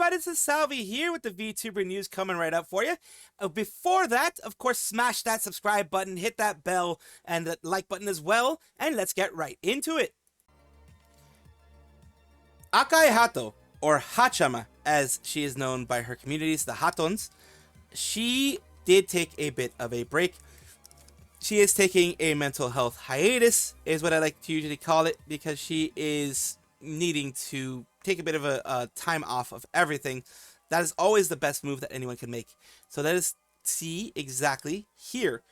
everybody, this is Salvi here with the VTuber news coming right up for you. Before that, of course, smash that subscribe button, hit that bell, and that like button as well, and let's get right into it. Akai Hato, or Haachama, as she is known by her communities, the Hatons, she did take a bit of a break. She is taking a mental health hiatus, is what I like to usually call it, because she is needing to take a bit of a time off of everything. That is always the best move that anyone can make. So let us see exactly here.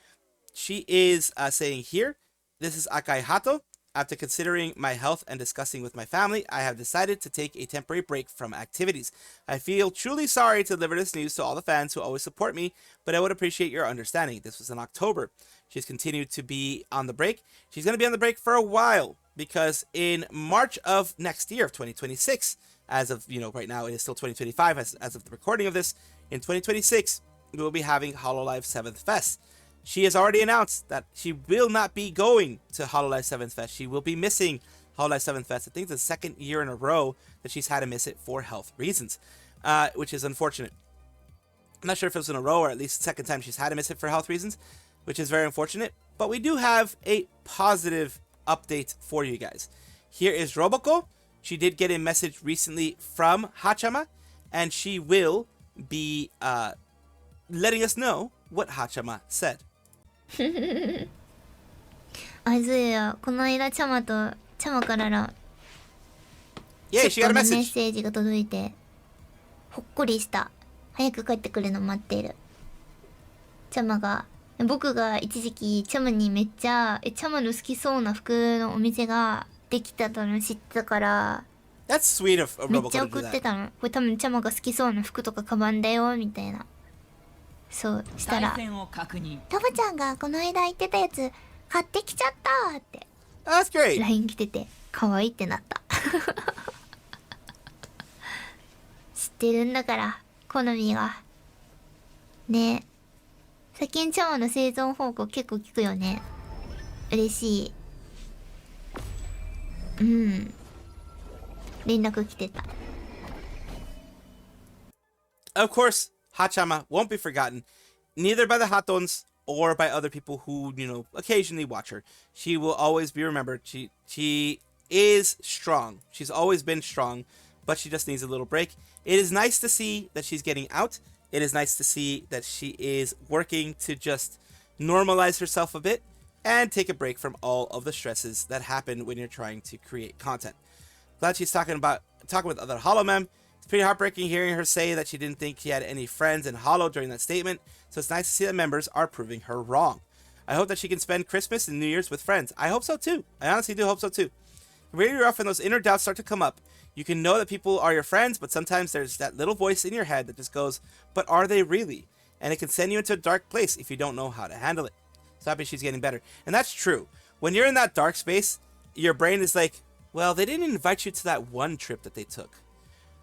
She is saying here, this is Akai Hato. After considering my health and discussing with my family, I have decided to take a temporary break from activities. I feel truly sorry to deliver this news to all the fans who always support me, but I would appreciate your understanding. This was in October. She's continued to be on the break. She's going to be on the break for a while, because in March of next year, of 2026, as of, right now it is still 2025 as of the recording of this, in 2026, we will be having Hololive 7th Fest. She has already announced that she will not be going to Hololive 7th Fest. She will be missing Hololive 7th Fest. I think it's the second year in a row that she's had to miss it for health reasons, which is unfortunate. I'm not sure if it was in a row or at least the second time she's had to miss it for health reasons, which is very unfortunate. But we do have a positive update for you guys. Here is Roboco. She did get a message recently from Haachama, and she will be letting us know what Haachama said. あずや、この間チャマからYeah, ち she ょっ got と a メッ message. セージが届いてほっこりした。早く帰ってくるの待っている。チャマが、僕が一時期チャマにめっちゃチャマの好きそうな服のお店ができたの知ってたから、 That's sweet of めっ Roboco ちゃ to do 送って that. たの。これ多分チャマが好きそうな服とかカバンだよみたいな。そうしたら、タバちゃんがこの間言ってたやつ買ってきちゃったって That's great. LINE 来てて、可愛いってなった。知ってるんだから好みがね。最近チャマの生存報告結構聞くよね。嬉しい。うん、連絡来てた。 Of course, Haachama won't be forgotten, neither by the Hatons or by other people who, occasionally watch her. She will always be remembered. She is strong. She's always been strong, but she just needs a little break. It is nice to see that she's getting out. It is nice to see that she is working to just normalize herself a bit and take a break from all of the stresses that happen when you're trying to create content. Glad she's talking with other Holomem. It's pretty heartbreaking hearing her say that she didn't think she had any friends in Holo during that statement, so it's nice to see that members are proving her wrong. I hope that she can spend Christmas and New Year's with friends. I hope so too. I honestly do hope so too. Really rough when those inner doubts start to come up. You can know that people are your friends, but sometimes there's that little voice in your head that just goes, but are they really? And it can send you into a dark place if you don't know how to handle it. So happy she's getting better. And that's true. When you're in that dark space, your brain is like, well, they didn't invite you to that one trip that they took.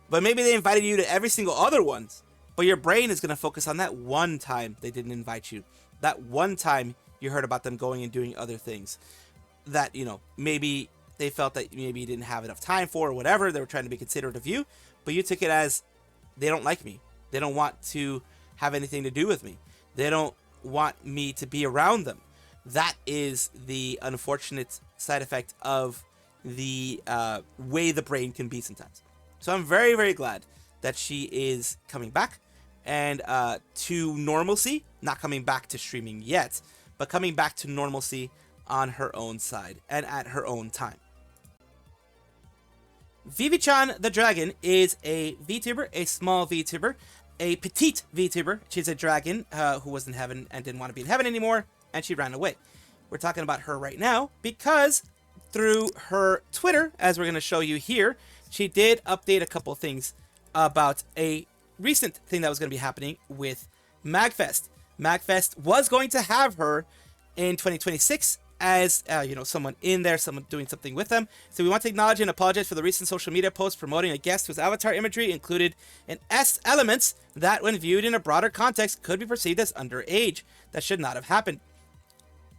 But maybe they invited you to every single other ones. But your brain is going to focus on that one time they didn't invite you. That one time you heard about them going and doing other things. That, maybe they felt that maybe you didn't have enough time for or whatever. They were trying to be considerate of you. But you took it as, they don't like me. They don't want to have anything to do with me. They don't want me to be around them. That is the unfortunate side effect of the way the brain can be sometimes. So I'm very, very glad that she is coming back and to normalcy, not coming back to streaming yet, but coming back to normalcy on her own side and at her own time. Vivi-chan the Dragon is a VTuber, a small VTuber, a petite VTuber. She's a dragon who was in heaven and didn't want to be in heaven anymore, and she ran away. We're talking about her right now because through her Twitter, as we're going to show you here, she did update a couple things about a recent thing that was going to be happening with MAGFest. MAGFest was going to have her in 2026 as, someone in there, someone doing something with them. So we want to acknowledge and apologize for the recent social media post promoting a guest whose avatar imagery included an S elements that, when viewed in a broader context, could be perceived as underage. That should not have happened.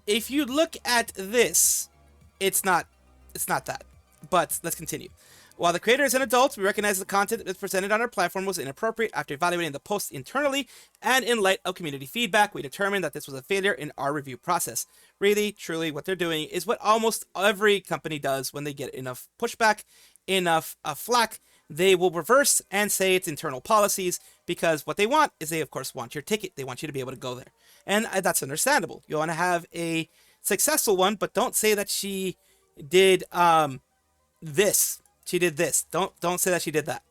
If you look at this, it's not that. But let's continue. While the creator is an adult, we recognize the content that was presented on our platform was inappropriate. After evaluating the post internally and in light of community feedback, we determined that this was a failure in our review process. Really, truly, what they're doing is what almost every company does when they get enough pushback, enough flack. They will reverse and say it's internal policies, because what they want is they, of course, want your ticket. They want you to be able to go there. And that's understandable. You want to have a successful one, but don't say that she did this. She did this. Don't say that she did that.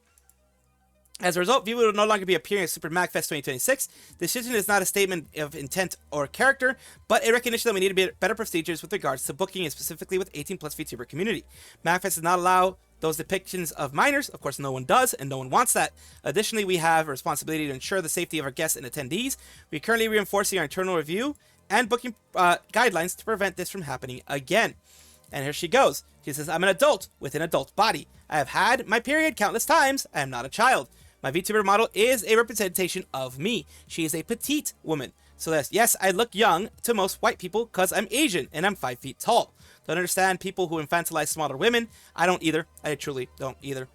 As a result, Vivi will no longer be appearing at Super MAGFest 2026. This decision is not a statement of intent or character, but a recognition that we need to be better procedures with regards to booking, and specifically with 18+ VTuber community. MAGFest does not allow those depictions of minors. Of course, no one does, and no one wants that. Additionally, we have a responsibility to ensure the safety of our guests and attendees. We're currently reinforcing our internal review and booking guidelines to prevent this from happening again. And here she goes. She says, I'm an adult with an adult body. I have had my period countless times. I am not a child. My VTuber model is a representation of me. She is a petite woman. So yes, I look young to most white people because I'm Asian and I'm 5 feet tall. Don't understand people who infantilize smaller women. I don't either. I truly don't either.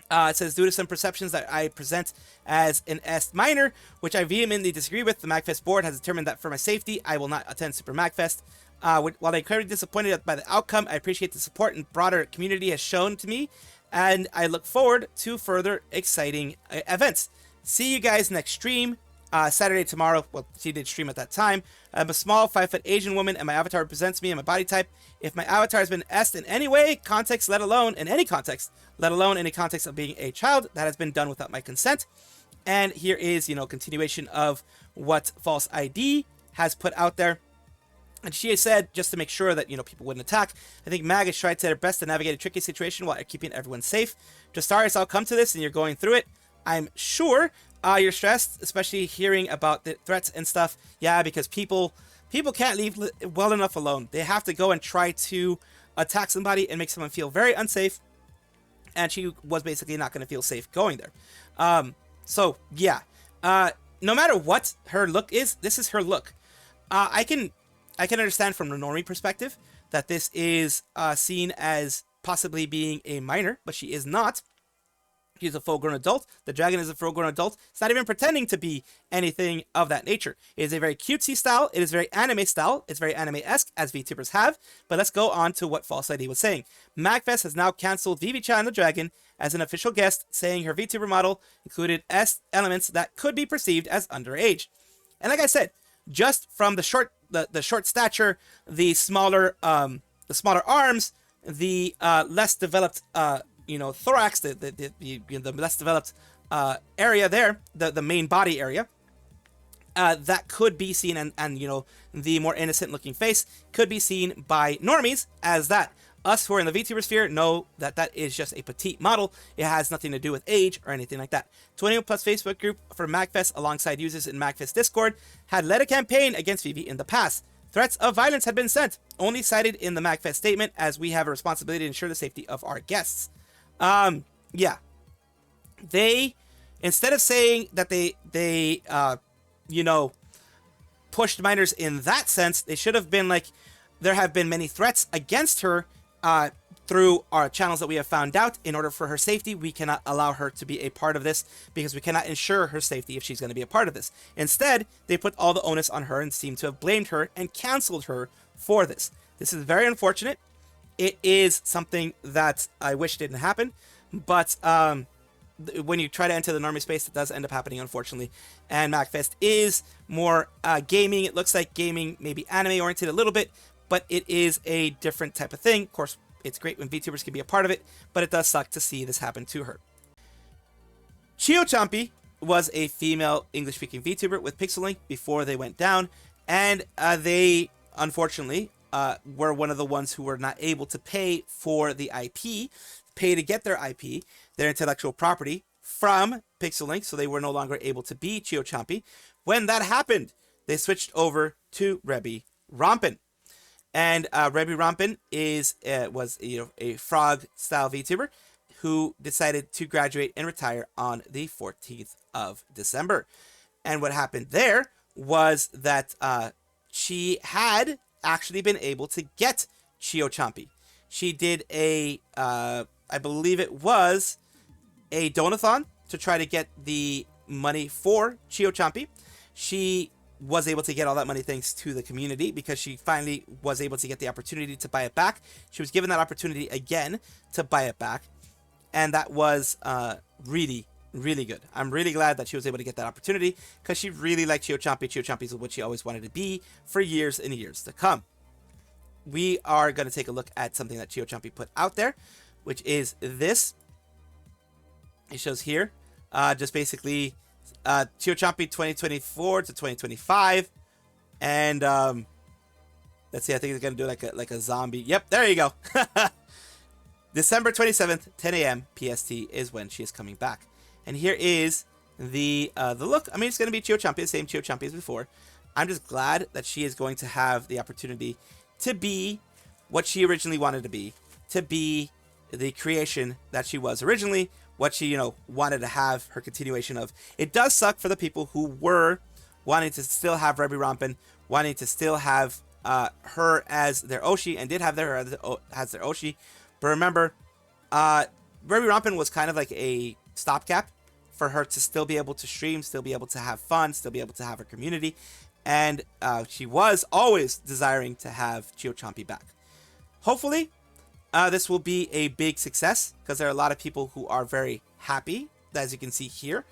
It says, due to some perceptions that I present as an S minor, which I vehemently disagree with, the MAGFest board has determined that for my safety, I will not attend Super MAGFest. While I'm incredibly disappointed by the outcome, I appreciate the support and broader community has shown to me, and I look forward to further exciting events. See you guys next stream. Saturday tomorrow. Well, she did stream at that time. I'm a small 5-foot Asian woman, and my avatar represents me and my body type. If my avatar has been S in any way, context, let alone in any context, let alone in a context of being a child, that has been done without my consent. And here is, continuation of what False ID has put out there. And she has said, just to make sure that, people wouldn't attack, I think MAG has tried their best to navigate a tricky situation while keeping everyone safe. Justarius, I'll come to this, and you're going through it. I'm sure you're stressed, especially hearing about the threats and stuff. Yeah, because people can't leave well enough alone. They have to go and try to attack somebody and make someone feel very unsafe. And she was basically not going to feel safe going there. So, yeah. No matter what her look is, this is her look. I can understand from the normie perspective that this is seen as possibly being a minor, but she is not. She's a full-grown adult. The dragon is a full-grown adult. It's not even pretending to be anything of that nature. It is a very cutesy style. It is very anime style. It's very anime-esque, as VTubers have. But let's go on to what False ID was saying. MAGFest has now canceled Vivi-chan the dragon as an official guest, saying her VTuber model included S elements that could be perceived as underage. And like I said, just from the short stature, the smaller arms, the less developed thorax, the less developed area there, the main body area, that could be seen, and the more innocent looking face could be seen by normies as that. Us who are in the VTuber sphere know that that is just a petite model. It has nothing to do with age or anything like that. 21+ Facebook group for MAGFest alongside users in MAGFest Discord had led a campaign against Vivi in the past. Threats of violence had been sent, only cited in the MAGFest statement, as we have a responsibility to ensure the safety of our guests. Yeah. They, instead of saying that they pushed minors in that sense, they should have been like, there have been many threats against her through our channels that we have found out. In order for her safety, we cannot allow her to be a part of this, because we cannot ensure her safety if she's going to be a part of this. Instead, they put all the onus on her and seem to have blamed her and canceled her for this. This is very unfortunate. It is something that I wish didn't happen, but when you try to enter the normie space, it does end up happening, unfortunately. And MAGFest is more gaming. It looks like gaming, maybe anime-oriented a little bit, but it is a different type of thing. Of course, it's great when VTubers can be a part of it, but it does suck to see this happen to her. Chio CHompi was a female English-speaking VTuber with Pixel before they went down, and they, unfortunately, were one of the ones who were not able to pay for the IP, pay to get their IP, their intellectual property, from Pixel, so they were no longer able to be Chio CHompi. When that happened, they switched over to Rebby Rompin. And Rebby Rompin was a frog-style VTuber who decided to graduate and retire on the 14th of December. And what happened there was that she had actually been able to get Chio CHompi. She did a I believe it was a donathon to try to get the money for Chio CHompi. She was able to get all that money thanks to the community because she finally was able to get the opportunity to buy it back. She was given that opportunity again to buy it back, and that was really, really good. I'm really glad that she was able to get that opportunity because she really liked Chio CHompi. Chio CHompi is what she always wanted to be for years and years to come. We are going to take a look at something that Chio CHompi put out there, which is this. It shows here, just basically Chio CHompi 2024 to 2025, and let's see. I think it's gonna do like a zombie. Yep, there you go. December 27th, 10 a.m. PST is when she is coming back, and here is the look. I mean, it's gonna be Chio CHompi, the same Chio CHompi as before. I'm just glad that she is going to have the opportunity to be what she originally wanted to be the creation that she was originally, what she, you know, wanted to have her continuation of. It does suck for the people who were wanting to still have Rebby Rompin, wanting to still have her as their Oshi, and did have her as their Oshi. But remember, Rebby Rompin was kind of like a stopgap for her to still be able to stream, still be able to have fun, still be able to have her community. And she was always desiring to have Chio CHompi back. Hopefully, this will be a big success because there are a lot of people who are very happy, as you can see here.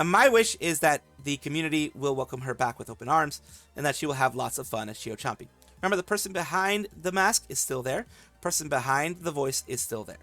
My wish is that the community will welcome her back with open arms and that she will have lots of fun as Chio CHompi. Remember, the person behind the mask is still there. The person behind the voice is still there.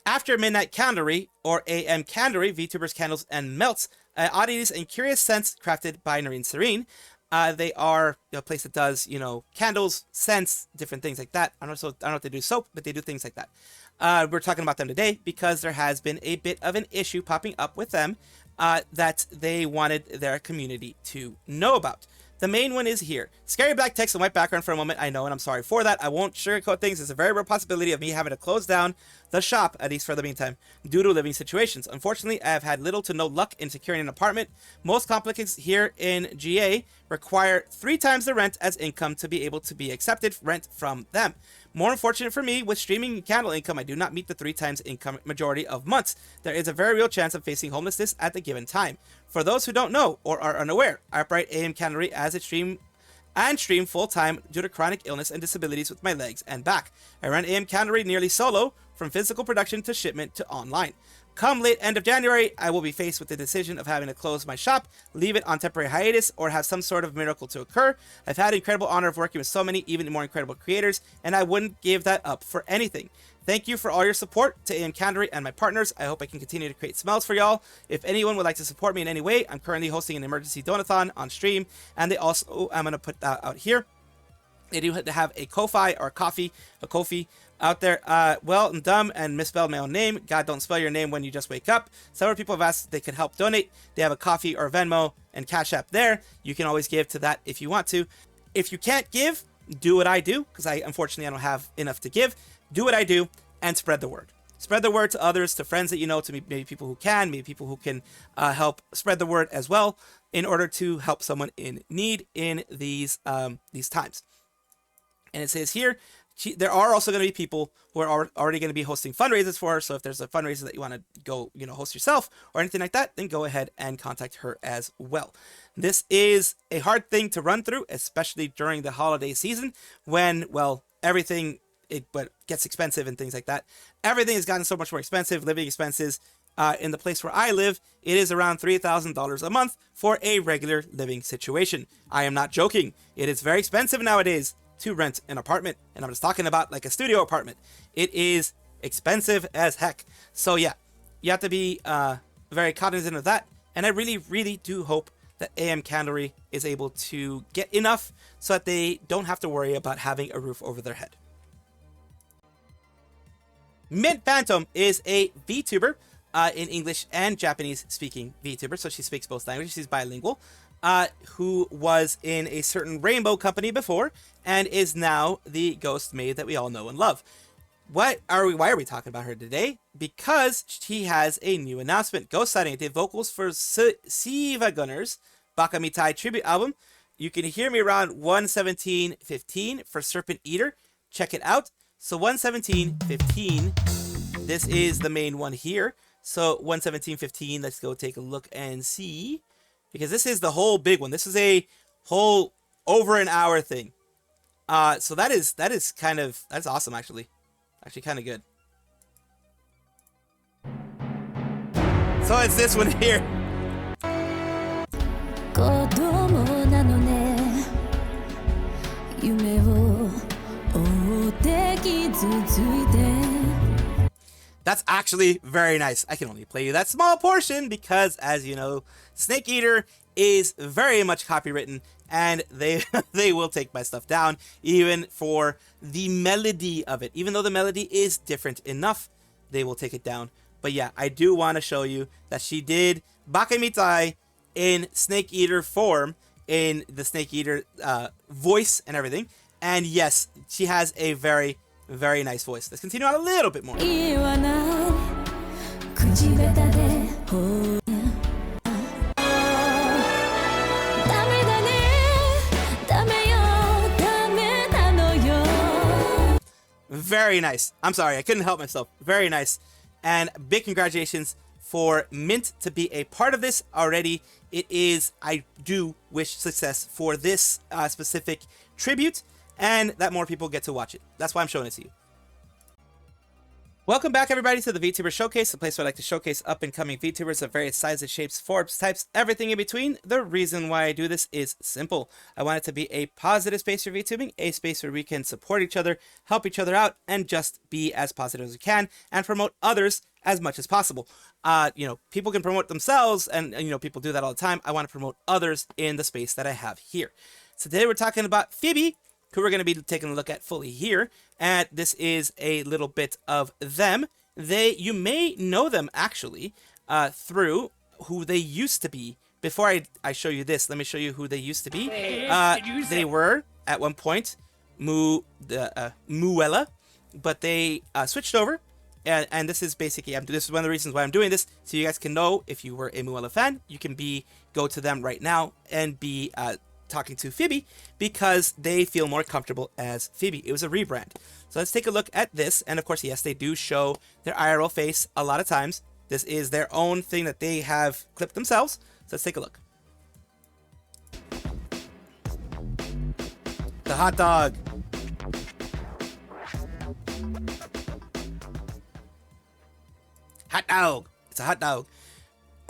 After Midnight Candlery, or AM Candlery, VTubers, Candles, and Melts, oddities and curious scents crafted by Noreen Serene. They are a place that does, you know, candles, scents, different things like that. I don't know if they do soap, but they do things like that. We're talking about them today because there has been a bit of an issue popping up with them that they wanted their community to know about. The main one is here. Scary black text and white background for a moment, I know, and I'm sorry for that. I won't sugarcoat things. There's a very real possibility of me having to close down the shop, at least for the meantime, due to living situations. Unfortunately, I have had little to no luck in securing an apartment. Most complexes here in GA require 3 times the rent as income to be able to be accepted rent from them. More unfortunate for me, with streaming candle income, I do not meet the 3 times income majority of months. There is a very real chance of facing homelessness at the given time. For those who don't know or are unaware, I operate AM Candlery as a stream full-time due to chronic illness and disabilities with my legs and back. I run AM Candlery nearly solo, from physical production to shipment to online. Come late end of January, I will be faced with the decision of having to close my shop, leave it on temporary hiatus, or have some sort of miracle to occur. I've had the incredible honor of working with so many even more incredible creators, and I wouldn't give that up for anything. Thank you for all your support to AM Candlery and my partners. I hope I can continue to create smells for y'all. If anyone would like to support me in any way, I'm currently hosting an emergency donathon on stream, and they also, I'm going to put that out here. They do have to have a Ko-Fi or a Ko-Fi out there. Well, I'm dumb and misspelled my own name. God, don't spell your name when you just wake up. Several people have asked if they could help donate. They have a Ko-Fi or Venmo and Cash App there. You can always give to that if you want to. If you can't give, do what I do, because unfortunately I don't have enough to give. Do what I do and spread the word. Spread the word to others, to friends that you know, to maybe people who can, maybe people who can help spread the word as well in order to help someone in need in these times. And it says here, there are also going to be people who are already going to be hosting fundraisers for her. So if there's a fundraiser that you want to go, host yourself or anything like that, then go ahead and contact her as well. This is a hard thing to run through, especially during the holiday season when, well, everything gets expensive and things like that. Everything has gotten so much more expensive. Living expenses in the place where I live, it is around $3,000 a month for a regular living situation. I am not joking. It is very expensive nowadays to rent an apartment, and I'm just talking about like a studio apartment. It is expensive as heck. So yeah, you have to be very cognizant of that, and I really, really do hope that AM Candlery is able to get enough so that they don't have to worry about having a roof over their head. Mint Phantom is a VTuber, in English and Japanese speaking VTuber, so she speaks both languages. She's bilingual. Who was in a certain rainbow company before and is now the ghost maid that we all know and love. Why are we talking about her today? Because she has a new announcement. Ghost Sighting did vocals for Siva Gunner's Baka Mitai tribute album. You can hear me around 1:17:15 for Serpent Eater. Check it out. So 117.15, this is the main one here. So 117.15, let's go take a look and see. Because this is the whole big one. This is a whole over an hour thing. So that is kind of, that's awesome actually. Actually kind of good. So it's this one here. That's actually very nice. I can only play you that small portion because, as you know, Snake Eater is very much copywritten, and they will take my stuff down, even for the melody of it. Even though the melody is different enough, they will take it down. But yeah, I do want to show you that she did Baka Mitai in Snake Eater form, in the Snake Eater voice and everything. And yes, she has a very, very nice voice. Let's continue on a little bit more. Very nice. I'm sorry, I couldn't help myself. Very nice. And big congratulations for Mint to be a part of this already. It is, I do wish success for this specific tribute, and that more people get to watch it. That's why I'm showing it to you. Welcome back, everybody, to the VTuber Showcase, the place where I like to showcase up-and-coming VTubers of various sizes, shapes, forms, types, everything in between. The reason why I do this is simple. I want it to be a positive space for VTubing, a space where we can support each other, help each other out, and just be as positive as we can, and promote others as much as possible. You know, people can promote themselves, and you know, people do that all the time. I want to promote others in the space that I have here. So today we're talking about Fibbi, who we're going to be taking a look at fully here, and this is a little bit of them. You may know them actually through who they used to be. Before I show you this, let me show you who they used to be. They were at one point Muella, but they switched over, and this is basically this is one of the reasons why I'm doing this, so you guys can know if you were a Muella fan, you can go to them right now and be talking to Fibbi, because they feel more comfortable as Fibbi. It was a rebrand. So let's take a look at this. And of course, yes, they do show their IRL face a lot of times. This is their own thing that they have clipped themselves. So let's take a look. The hot dog. Hot dog. It's a hot dog.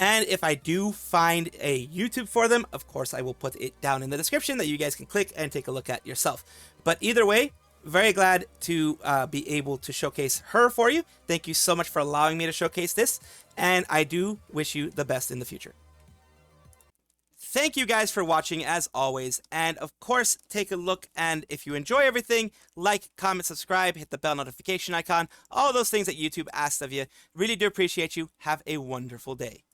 And if I do find a YouTube for them, of course, I will put it down in the description that you guys can click and take a look at yourself. But either way, very glad to be able to showcase her for you. Thank you so much for allowing me to showcase this. And I do wish you the best in the future. Thank you guys for watching as always. And of course, take a look. And if you enjoy everything, like, comment, subscribe, hit the bell notification icon, all those things that YouTube asks of you. Really do appreciate you. Have a wonderful day.